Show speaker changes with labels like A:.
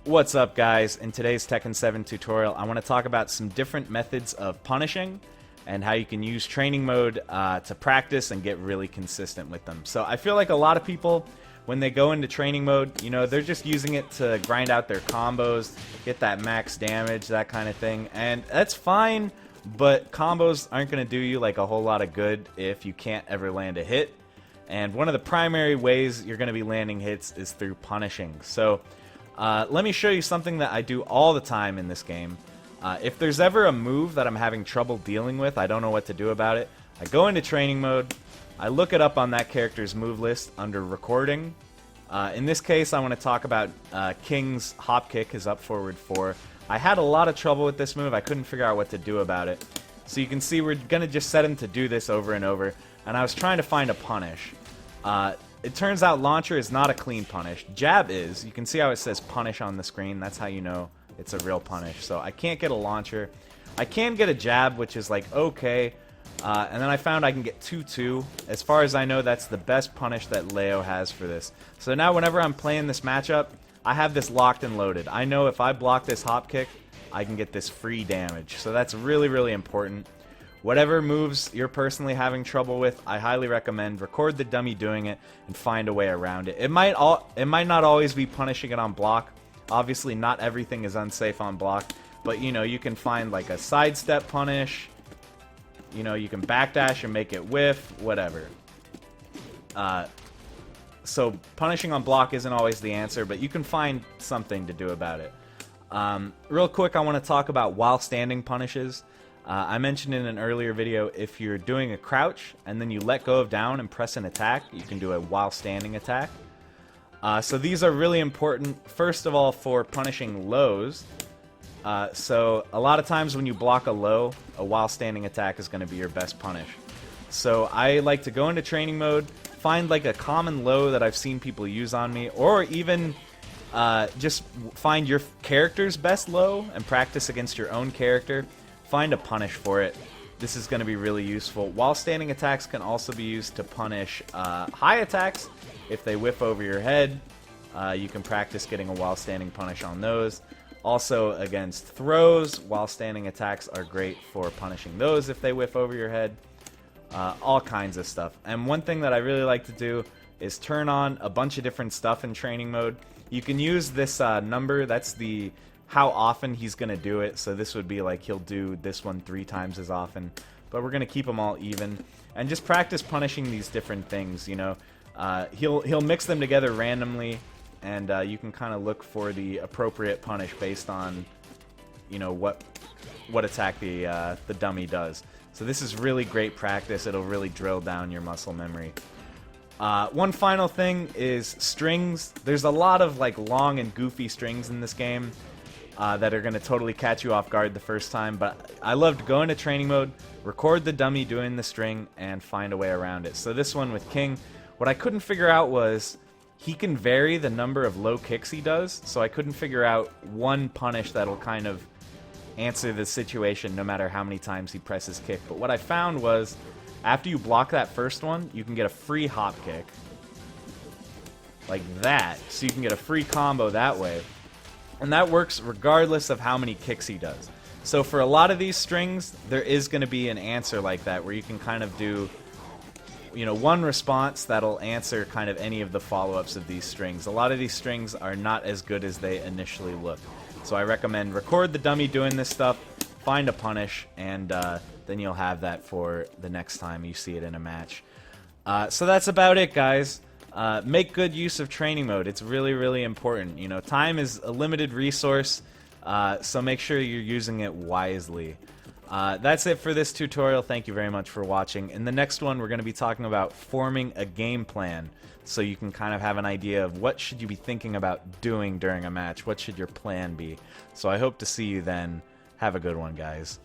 A: What's up, guys? In today's Tekken 7 tutorial, I want to talk about some different methods of punishing and how you can use training mode to practice and get really consistent with them. So I feel like a lot of people, when they go into training mode, they're just using it to grind out their combos, get that max damage, that kind of thing. And that's fine, but combos aren't going to do you like a whole lot of good if you can't ever land a hit. And one of the primary ways you're going to be landing hits is through punishing. So let me show you something that I do all the time in this game. If there's ever a move that I'm having trouble dealing with, I don't know what to do about it, I go into training mode, I look it up on that character's move list under recording. In this case, I want to talk about King's hop kick, his up forward 4. I had a lot of trouble with this move, I couldn't figure out what to do about it. So you can see we're going to just set him to do this over and over, and I was trying to find a punish. It turns out launcher is not a clean punish. Jab is. You can see how it says punish on the screen. That's how you know it's a real punish. So I can't get a launcher. I can get a jab, which is like okay. And then I found I can get 2-2. As far as I know, that's the best punish that Leo has for this. So now whenever I'm playing this matchup, I have this locked and loaded. I know if I block this hop kick, I can get this free damage. So that's really, really important. Whatever moves you're personally having trouble with, I highly recommend record the dummy doing it and find a way around it. It might not always be punishing it on block. Obviously, not everything is unsafe on block, but you can find like a sidestep punish. You can backdash and make it whiff, whatever. So punishing on block isn't always the answer, but you can find something to do about it. Real quick, I want to talk about while standing punishes. I mentioned in an earlier video, if you're doing a crouch and then you let go of down and press an attack, you can do a while standing attack. So these are really important, first of all, for punishing lows. So a lot of times when you block a low, a while standing attack is going to be your best punish. So I like to go into training mode, find like a common low that I've seen people use on me, or even just find your character's best low and practice against your own character. Find a punish for it. This is going to be really useful. While standing attacks can also be used to punish high attacks. If they whiff over your head, you can practice getting a while standing punish on those. Also against throws, while standing attacks are great for punishing those if they whiff over your head. All kinds of stuff. And one thing that I really like to do is turn on a bunch of different stuff in training mode. You can use this number, that's the how often he's going to do it. So this would be like he'll do this one 3 times as often. But we're going to keep them all even. And just practice punishing these different things, He'll mix them together randomly, and you can kind of look for the appropriate punish based on, what attack the dummy does. So this is really great practice. It'll really drill down your muscle memory. One final thing is strings. There's a lot of like long and goofy strings in this game that are going to totally catch you off guard the first time, but I loved going to training mode, record the dummy doing the string, and find a way around it. So this one with King, what I couldn't figure out was he can vary the number of low kicks he does, so I couldn't figure out one punish that'll kind of answer the situation no matter how many times he presses kick. But what I found was after you block that first one, you can get a free hop kick like that, so you can get a free combo that way. And that works regardless of how many kicks he does. So for a lot of these strings, there is going to be an answer like that where you can kind of do, one response that'll answer kind of any of the follow-ups of these strings. A lot of these strings are not as good as they initially look. So I recommend record the dummy doing this stuff, find a punish, and then you'll have that for the next time you see it in a match. So that's about it, guys. Make good use of training mode. It's really, really important. Time is a limited resource, so make sure you're using it wisely. That's it for this tutorial. Thank you very much for watching. In the next one, we're going to be talking about forming a game plan, so you can kind of have an idea of what should you be thinking about doing during a match. What should your plan be? So I hope to see you then. Have a good one, guys.